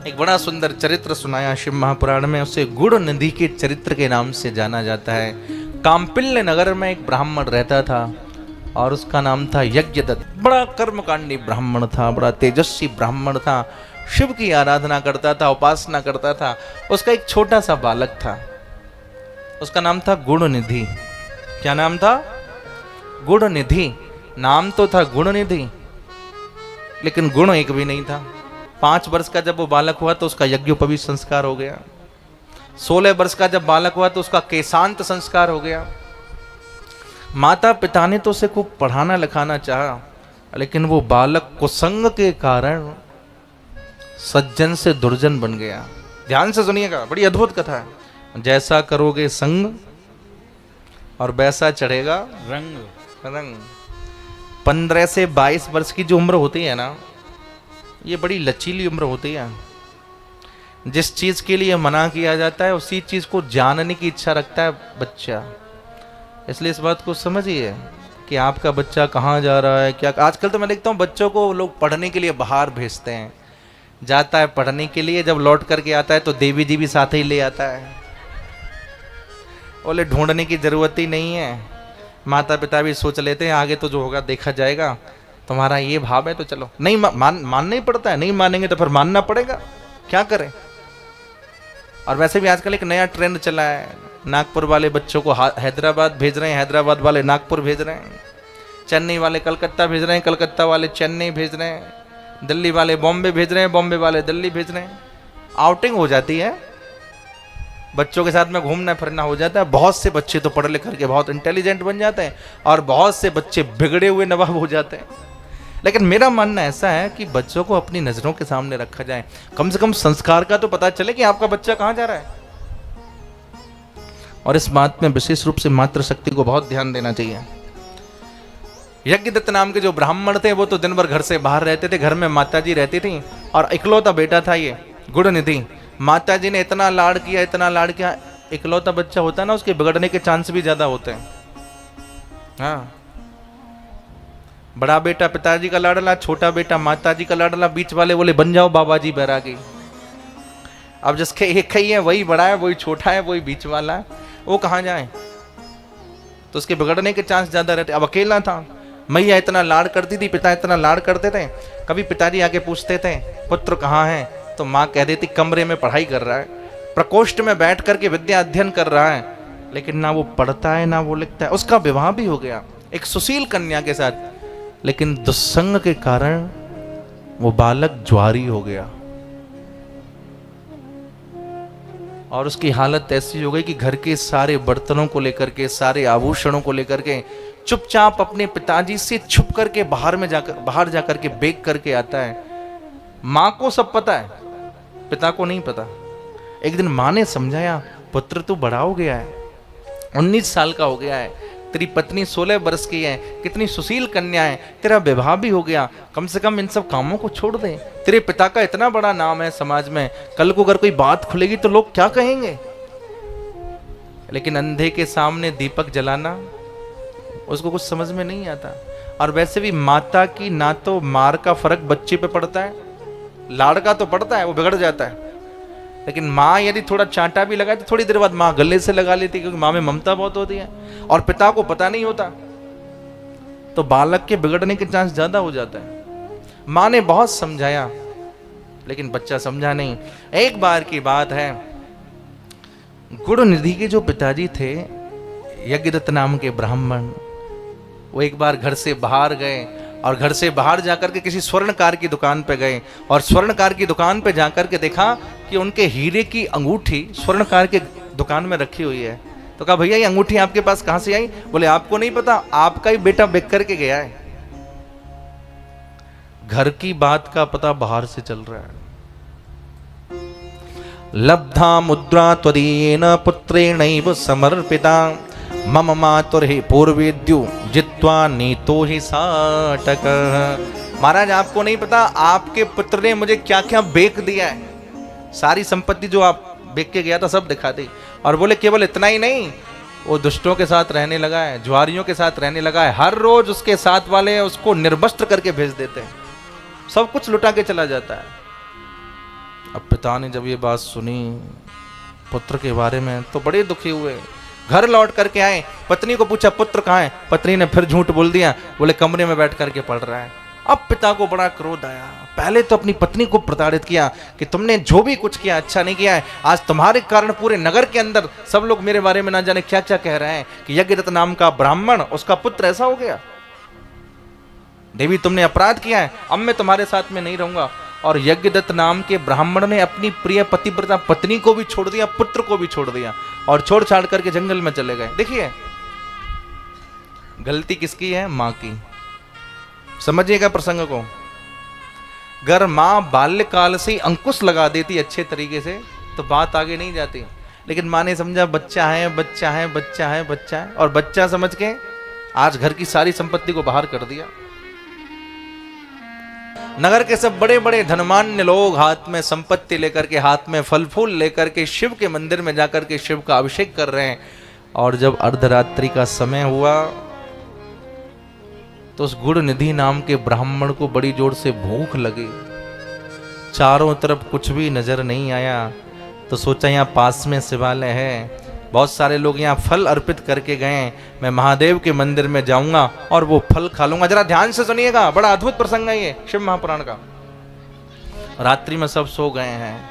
एक बड़ा सुंदर चरित्र सुनाया शिव महापुराण में, उसे गुड़ नदी के चरित्र के नाम से जाना जाता है। काम्पिल्य नगर में एक ब्राह्मण रहता था और उसका नाम था यज्ञदत्त। बड़ा कर्मकांडी ब्राह्मण था, बड़ा तेजस्वी ब्राह्मण था, शिव की आराधना करता था, उपासना करता था। उसका एक छोटा सा बालक था, उसका नाम था गुणनिधि। क्या नाम था? गुणनिधि। नाम तो था गुणनिधि, लेकिन गुण एक भी नहीं था। 5 वर्ष का जब वो बालक हुआ तो उसका यज्ञोपवीत संस्कार हो गया। 16 वर्ष का जब बालक हुआ तो उसका केशांत संस्कार हो गया। माता पिता ने तो उसे खूब पढ़ाना लिखाना चाहा, लेकिन वो बालक कुसंग के कारण सज्जन से दुर्जन बन गया। ध्यान से सुनिएगा, बड़ी अद्भुत कथा है। जैसा करोगे संग और वैसा चढ़ेगा रंग रंग। 15 से 22 वर्ष की जो उम्र होती है ना, ये बड़ी लचीली उम्र होती है। जिस चीज के लिए मना किया जाता है उसी चीज को जानने की इच्छा रखता है बच्चा। इसलिए इस बात को समझिए कि आपका बच्चा कहाँ जा रहा है, क्या। आजकल तो मैं देखता हूँ बच्चों को लोग पढ़ने के लिए बाहर भेजते हैं। जाता है पढ़ने के लिए, जब लौट करके आता है तो देवी जी भी साथ ही ले आता है। बोले ढूंढने की जरूरत ही नहीं है। माता पिता भी सोच लेते हैं आगे तो जो होगा देखा जाएगा, तुम्हारा ये भाव है तो चलो। नहीं मानना ही पड़ता है, नहीं मानेंगे तो फिर मानना पड़ेगा, क्या करें। और वैसे भी आजकल एक नया ट्रेंड चला है, नागपुर वाले बच्चों को हैदराबाद भेज रहे हैं, हैदराबाद वाले नागपुर भेज रहे हैं, चेन्नई वाले कलकत्ता भेज रहे हैं, कलकत्ता वाले चेन्नई भेज रहे हैं, दिल्ली वाले बॉम्बे भेज रहे हैं, बॉम्बे वाले दिल्ली भेज रहे हैं। आउटिंग हो जाती है, बच्चों के साथ में घूमना फिरना हो जाता है। बहुत से बच्चे तो पढ़ लिख करके बहुत इंटेलिजेंट बन जाते हैं और बहुत से बच्चे बिगड़े हुए नवाब हो जाते हैं। लेकिन मेरा मानना ऐसा है कि बच्चों को अपनी नजरों के सामने रखा जाए, कम से कम संस्कार का तो पता चले कि आपका बच्चा कहां जा रहा है। और इस बात में विशेष रूप से मातृशक्ति को बहुत ध्यान देना चाहिए। यज्ञदत्त नाम के जो ब्राह्मण थे वो तो दिन भर घर से बाहर रहते थे, घर में माता जी रहती थी और इकलौता बेटा था ये गुणनिधि। माता जी ने इतना लाड़ किया, इतना लाड़ किया। इकलौता बच्चा होता है ना, उसके बिगड़ने के चांस भी ज्यादा होते हैं। हाँ, बड़ा बेटा पिताजी का लाडला, छोटा बेटा माताजी का लाडला, बीच वाले बोले बन जाओ बाबा जी बैरागी। अब जिसके एक ही है वही बड़ा है, वही छोटा है, वही बीच वाला है, वो कहाँ जाए। तो उसके बिगड़ने के चांस ज्यादा रहते। अब अकेला था, मैया इतना लाड़ करती थी, पिता इतना लाड़ करते थे। कभी पिताजी आके पूछते थे पुत्र कहाँ है, तो माँ कह देती कमरे में पढ़ाई कर रहा है, प्रकोष्ठ में बैठ करके विद्या अध्ययन कर रहा है। लेकिन ना वो पढ़ता है ना वो लिखता है। उसका विवाह भी हो गया एक सुशील कन्या के साथ, लेकिन दुस्संग के कारण वो बालक ज्वारी हो गया और उसकी हालत ऐसी हो गई कि घर के सारे बर्तनों को लेकर के, सारे आभूषणों को लेकर के चुपचाप अपने पिताजी से छुप करके बाहर जाकर के बेच करके आता है। माँ को सब पता है, पिता को नहीं पता। एक दिन माँ ने समझाया, पुत्र तू बड़ा हो गया है, 19 साल का हो गया है, तेरी पत्नी 16 वर्ष की है, कितनी सुशील कन्या है, तेरा विवाह भी हो गया, कम से कम इन सब कामों को छोड़ दे। तेरे पिता का इतना बड़ा नाम है समाज में, कल को अगर कोई बात खुलेगी तो लोग क्या कहेंगे। लेकिन अंधे के सामने दीपक जलाना उसको कुछ समझ में नहीं आता। और वैसे भी माता की ना तो मार का फर्क बच्चे पे पड़ता है, लाड़ का तो पड़ता है, वो बिगड़ जाता है। लेकिन माँ यदि थोड़ा चांटा भी लगाए तो थोड़ी देर बाद माँ गले से लगा लेती, क्योंकि माँ में ममता बहुत होती है और पिता को पता नहीं होता, तो बालक के बिगड़ने के चांस ज्यादा हो जाता है। माँ ने बहुत समझाया लेकिन बच्चा समझा नहीं। एक बार की बात है, गुणनिधि के जो पिताजी थे यज्ञदत्त नाम के ब्राह्मण, वो एक बार घर से बाहर गए और घर से बाहर जाकर के किसी स्वर्णकार की दुकान पे गए और स्वर्णकार की दुकान पे जाकर के देखा कि उनके हीरे की अंगूठी स्वर्णकार के दुकान में रखी हुई है। तो कहा भैया ये अंगूठी आपके पास कहां से आई? बोले आपको नहीं पता, आपका ही बेटा बेच करके गया है। घर की बात का पता बाहर से चल रहा है। लब्धा मुद्रा त्वदीयेन पुत्रेणैव समर्पिता मम मातुर्हि पूर्वेद्यु जित्वा नीतो ही साटक। महाराज आपको नहीं पता, आपके पुत्र ने मुझे क्या क्या बेच दिया है। सारी संपत्ति जो आप बेच के गया था सब दिखा दी। और बोले केवल इतना ही नहीं, वो दुष्टों के साथ रहने लगा है, ज्वारियों के साथ रहने लगा है। हर रोज उसके साथ वाले उसको निर्वस्त्र करके भेज देते हैं, सब कुछ लुटा के चला जाता है। अब पिता ने जब ये बात सुनी पुत्र के बारे में तो बड़े दुखी हुए। घर लौट करके आए, पत्नी को पूछा पुत्र कहाँ है। पत्नी ने फिर झूठ बोल दिया, बोले कमरे में बैठ करके पढ़ रहा है। अब पिता को बड़ा क्रोध आया। पहले तो अपनी पत्नी को प्रताड़ित किया कि तुमने जो भी कुछ किया अच्छा नहीं किया है। आज तुम्हारे कारण पूरे नगर के अंदर सब लोग मेरे बारे में ना जाने क्या क्या कह रहे हैं कि यज्ञदत्त नाम का ब्राह्मण, उसका पुत्र ऐसा हो गया। देवी तुमने अपराध किया है, अब मैं तुम्हारे साथ में नहीं रहूंगा। और यज्ञदत्त नाम के ब्राह्मण ने अपनी प्रिय पतिव्रता पत्नी को भी छोड़ दिया, पुत्र को भी छोड़ दिया और छोड़ छाड़ करके जंगल में चले गए। देखिए गलती किसकी है? मां की। समझिएगा प्रसंग को। अगर मां बाल्यकाल से अंकुश लगा देती अच्छे तरीके से तो बात आगे नहीं जाती, लेकिन मां ने समझा बच्चा है बच्चा है बच्चा है बच्चा है, और बच्चा समझ के आज घर की सारी संपत्ति को बाहर कर दिया। नगर के सब बड़े बड़े धनमान्य लोग हाथ में संपत्ति लेकर के, हाथ में फल फूल लेकर के शिव के मंदिर में जाकर के शिव का अभिषेक कर रहे हैं। और जब अर्धरात्रि का समय हुआ तो उस गुड़ निधि नाम के ब्राह्मण को बड़ी जोर से भूख लगी। चारों तरफ कुछ भी नजर नहीं आया तो सोचा यहाँ पास में शिवालय है, बहुत सारे लोग यहाँ फल अर्पित करके गए, मैं महादेव के मंदिर में जाऊंगा और वो फल खा लूंगा। जरा ध्यान से सुनिएगा, बड़ा अद्भुत प्रसंग है ये शिव महापुराण का। रात्रि में सब सो गए हैं,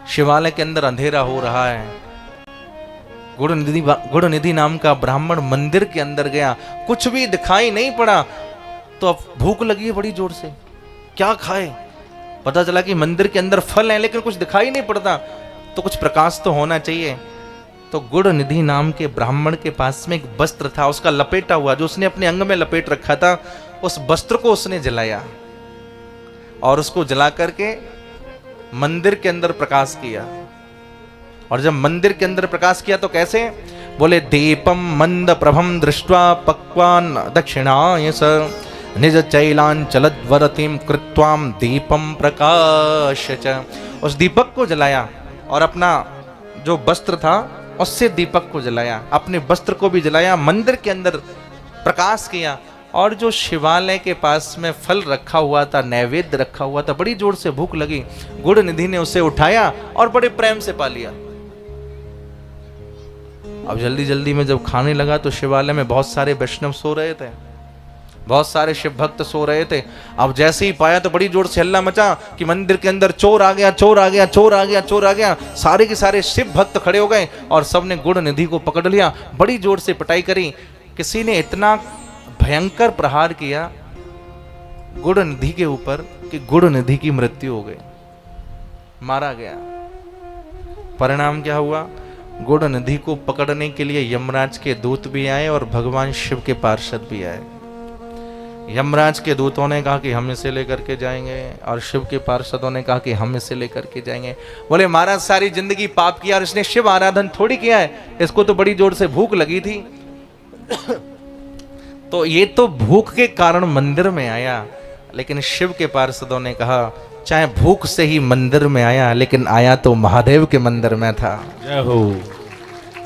शिवालय के अंदर अंधेरा हो रहा है। गुड़ निधि नाम का ब्राह्मण मंदिर के अंदर गया, कुछ भी दिखाई नहीं पड़ा। तो अब भूख लगी है बड़ी जोर से, क्या खाए? पता चला कि मंदिर के अंदर फल है लेकिन कुछ दिखाई नहीं पड़ता, तो कुछ प्रकाश तो होना चाहिए। तो गुड़ निधि नाम के ब्राह्मण के पास में एक वस्त्र था, उसका लपेटा हुआ, जो उसने अपने अंग में लपेट रखा था, उस वस्त्र को उसने जलाया और उसको जला करके मंदिर के अंदर प्रकाश किया। और जब मंदिर के अंदर प्रकाश किया तो कैसे? बोले दीपम मंद प्रभम दृष्ट्वा पक्वान दक्षिणाय स निज चैलांचलद्वरतिम कृत्वाम दीपम प्रकाश च। उस दीपक को जलाया और अपना जो वस्त्र था उससे दीपक को जलाया, अपने वस्त्र को भी जलाया, मंदिर के अंदर प्रकाश किया। और जो शिवालय के पास में फल रखा हुआ था, नैवेद्य रखा हुआ था, बड़ी जोर से भूख लगी, गुड़ निधि ने उसे उठाया और बड़े प्रेम से पा लिया। अब जल्दी जल्दी में जब खाने लगा तो शिवालय में बहुत सारे वैष्णव सो रहे थे, बहुत सारे शिव भक्त सो रहे थे। अब जैसे ही पाया तो बड़ी जोर से हल्ला मचा कि मंदिर के अंदर चोर आ गया, चोर आ गया, चोर आ गया, चोर आ गया। सारे के सारे शिव भक्त खड़े हो गए और सबने गुड़ निधि को पकड़ लिया, बड़ी जोर से पिटाई करी। किसी ने इतना भयंकर प्रहार किया गुड़ निधि के ऊपर कि गुड़ निधि की मृत्यु हो गई, मारा गया। परिणाम क्या हुआ? गुड़ निधि को पकड़ने के लिए यमराज के दूत भी आए और भगवान शिव के पार्षद भी आए। यमराज के दूतों ने कहा कि हम इसे लेकर के जाएंगे और शिव के पार्षदों ने कहा कि हम इसे लेकर के जाएंगे। बोले महाराज सारी जिंदगी पाप किया और इसने शिव आराधन थोड़ी किया है, इसको तो बड़ी जोर से भूख लगी थी तो ये तो भूख के कारण मंदिर में आया। लेकिन शिव के पार्षदों ने कहा चाहे भूख से ही मंदिर में आया लेकिन आया तो महादेव के मंदिर में था। जय हो।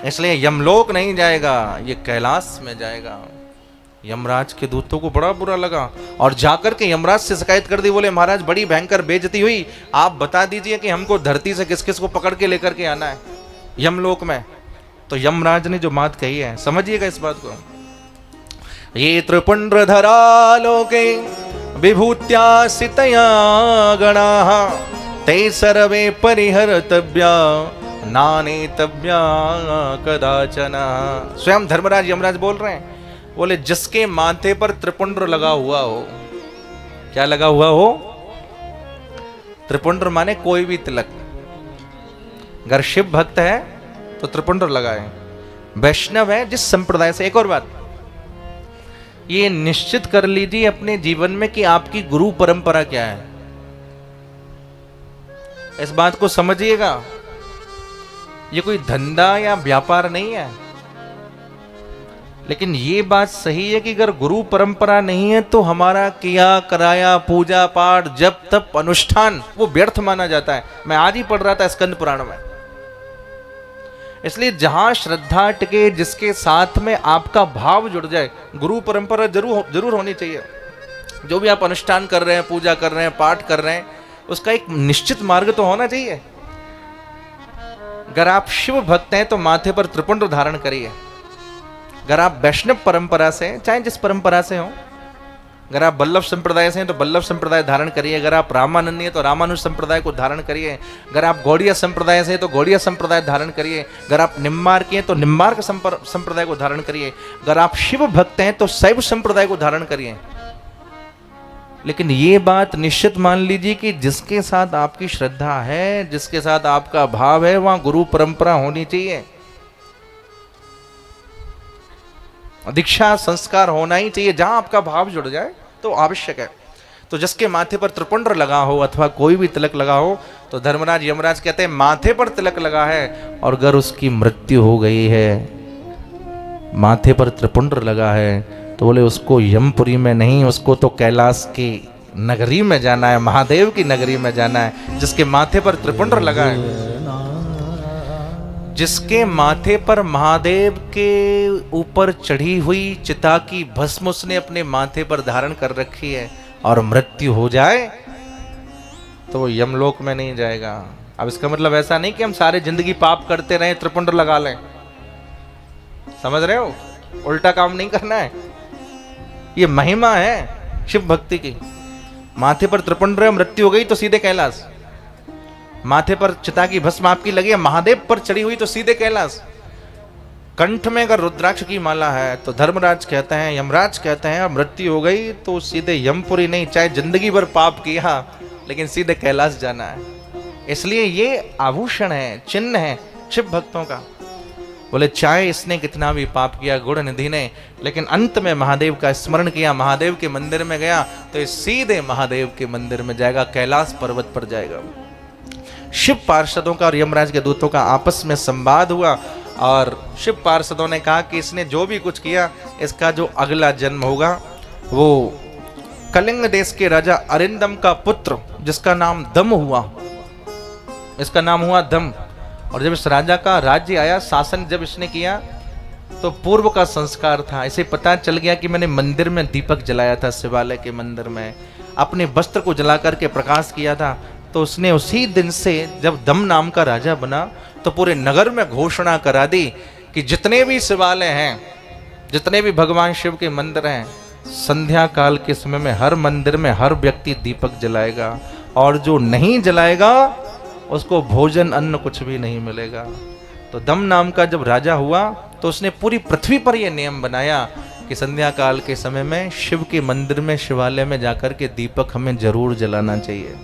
इसलिए यमलोक नहीं जाएगा, ये कैलाश में जाएगा। यमराज के दूतों को बड़ा बुरा लगा और जाकर के यमराज से शिकायत कर दी। बोले महाराज बड़ी भयंकर बेइज्जती हुई, आप बता दीजिए कि हमको धरती से किस किस को पकड़ के लेकर के आना है यमलोक में। तो यमराज ने जो बात कही है समझिएगा इस बात को। ये त्रिपुंड्रधरा लोके विभूत्या सितया गणाः ते सर्वे परिहर्तव्या नानेतव्या कदाचन। स्वयं धर्मराज यमराज बोल रहे हैं, बोले जिसके माथे पर त्रिपुंड्र लगा हुआ हो, क्या लगा हुआ हो? त्रिपुंड्र माने कोई भी तिलक। अगर शिव भक्त है तो त्रिपुंड्र लगाए, वैष्णव है जिस संप्रदाय से। एक और बात ये निश्चित कर लीजिए अपने जीवन में कि आपकी गुरु परंपरा क्या है, इस बात को समझिएगा। ये कोई धंधा या व्यापार नहीं है, लेकिन ये बात सही है कि अगर गुरु परंपरा नहीं है तो हमारा किया कराया पूजा पाठ जप तप अनुष्ठान वो व्यर्थ माना जाता है। मैं आज ही पढ़ रहा था स्कंद पुराण में। इसलिए जहां श्रद्धा टिके, जिसके साथ में आपका भाव जुड़ जाए, गुरु परंपरा जरूर होनी चाहिए। जो भी आप अनुष्ठान कर रहे हैं, पूजा कर रहे हैं, पाठ कर रहे हैं, उसका एक निश्चित मार्ग तो होना चाहिए। अगर आप शिव भक्त हैं तो माथे पर त्रिपुंड धारण करिए। अगर आप वैष्णव परंपरा से, चाहे जिस परंपरा से हो, अगर आप वल्लभ संप्रदाय से हैं तो वल्लभ संप्रदाय धारण करिए। अगर आप रामानंदी हैं तो रामानुज संप्रदाय को धारण करिए। अगर आप गौड़िया संप्रदाय से हैं तो गौड़िया संप्रदाय धारण करिए। अगर आप निम्बार्क हैं तो निम्बार्क संप्रदाय को धारण करिए। अगर आप शिव भक्त हैं तो शैव संप्रदाय को धारण करिए। लेकिन ये बात निश्चित मान लीजिए कि जिसके साथ आपकी श्रद्धा है, जिसके साथ आपका भाव है, वहां गुरु परंपरा होनी चाहिए, दीक्षा संस्कार होना ही चाहिए। जहां आपका भाव जुड़ जाए तो आवश्यक है। तो जिसके माथे पर त्रिपुंड लगा हो अथवा कोई भी तिलक लगा हो, तो धर्मराज यमराज कहते हैं माथे पर तिलक लगा है और अगर उसकी मृत्यु हो गई है, माथे पर त्रिपुंड लगा है, तो बोले उसको यमपुरी में नहीं, उसको तो कैलाश की नगरी में जाना है, महादेव की नगरी में जाना है। जिसके माथे पर त्रिपुंड लगा है, जिसके माथे पर महादेव के ऊपर चढ़ी हुई चिता की भस्म उसने अपने माथे पर धारण कर रखी है और मृत्यु हो जाए तो वो यमलोक में नहीं जाएगा। अब इसका मतलब ऐसा नहीं कि हम सारे जिंदगी पाप करते रहे त्रिपुंड लगा लें, समझ रहे हो? उल्टा काम नहीं करना है। ये महिमा है शिव भक्ति की। माथे पर त्रिपुंड रहे, मृत्यु हो गई तो सीधे कैलाश। माथे पर चिता की भस्म आपकी लगी है, महादेव पर चढ़ी हुई तो सीधे कैलाश। कंठ में अगर रुद्राक्ष की माला है तो धर्मराज कहते हैं, यमराज कहते हैं, मृत्यु हो गई तो सीधे यमपुरी नहीं, चाहे जिंदगी भर पाप किया लेकिन सीधे कैलाश जाना है। इसलिए ये आभूषण है, चिन्ह है शिव भक्तों का। बोले चाहे इसने कितना भी पाप किया गुण निधि ने, लेकिन अंत में महादेव का स्मरण किया, महादेव के मंदिर में गया तो ये सीधे महादेव के मंदिर में जाएगा, कैलाश पर्वत पर जाएगा। शिव पार्षदों का और यमराज के दूतों का आपस में संवाद हुआ और शिव पार्षदों ने कहा कि इसने जो भी कुछ किया, इसका जो अगला जन्म होगा वो कलिंग देश के राजा अरिंदम का पुत्र, जिसका नाम दम हुआ, इसका नाम हुआ दम। और जब इस राजा का राज्य आया, शासन जब इसने किया, तो पूर्व का संस्कार था। इसे पता चल गया कि मैंने मंदिर में दीपक जलाया था, शिवालय के मंदिर में अपने वस्त्र को जला करके प्रकाश किया था। तो उसने उसी दिन से जब दम नाम का राजा बना तो पूरे नगर में घोषणा करा दी कि जितने भी शिवालय हैं, जितने भी भगवान शिव के मंदिर हैं, संध्या काल के समय में हर मंदिर में हर व्यक्ति दीपक जलाएगा और जो नहीं जलाएगा उसको भोजन अन्न कुछ भी नहीं मिलेगा। तो दम नाम का जब राजा हुआ तो उसने पूरी पृथ्वी पर यह नियम बनाया कि संध्या काल के समय में शिव के मंदिर में, शिवालय में जाकर के दीपक हमें जरूर जलाना चाहिए।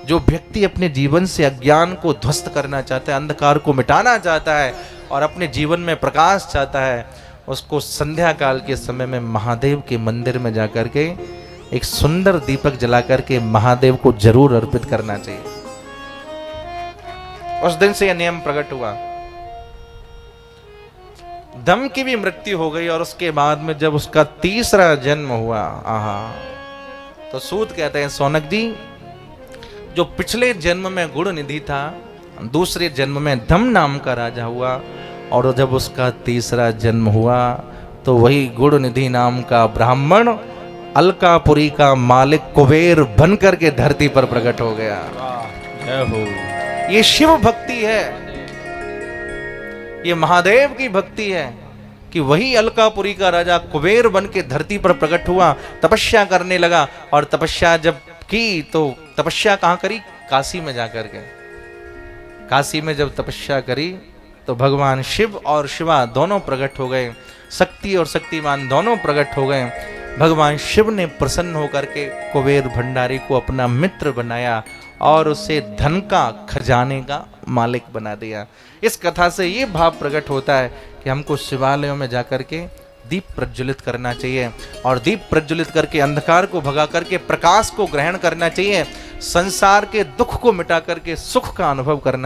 जो व्यक्ति अपने जीवन से अज्ञान को ध्वस्त करना चाहता है, अंधकार को मिटाना चाहता है और अपने जीवन में प्रकाश चाहता है, उसको संध्या काल के समय में महादेव के मंदिर में जाकर के एक सुंदर दीपक जला करके महादेव को जरूर अर्पित करना चाहिए। उस दिन से यह नियम प्रकट हुआ। दम की भी मृत्यु हो गई और उसके बाद में जब उसका तीसरा जन्म हुआ, तो सूत कहते हैं, सोनक जी, जो पिछले जन्म में गुण निधि था, दूसरे जन्म में धम नाम का राजा हुआ और जब उसका तीसरा जन्म हुआ तो वही गुण निधि नाम का ब्राह्मण अलकापुरी का मालिक कुबेर बन करके धरती पर प्रकट हो गया। ये शिव भक्ति है, ये महादेव की भक्ति है कि वही अलकापुरी का राजा कुबेर बन के धरती पर प्रकट हुआ, तपस्या करने लगा। और तपस्या जब की तो तपस्या कहां करी? काशी में जाकर के। काशी में जब तपस्या करी तो भगवान शिव और शिवा दोनों प्रकट हो गए, शक्ति और शक्तिमान दोनों प्रकट हो गए। भगवान शिव ने प्रसन्न होकर के कुबेर भंडारी को अपना मित्र बनाया और उसे धन का, खजाने का मालिक बना दिया। इस कथा से ये भाव प्रकट होता है कि हमको शिवालयों में जाकर के दीप प्रज्वलित करना चाहिए और दीप प्रज्वलित करके अंधकार को भगा करके प्रकाश को ग्रहण करना चाहिए, संसार के दुख को मिटा करके सुख का अनुभव करना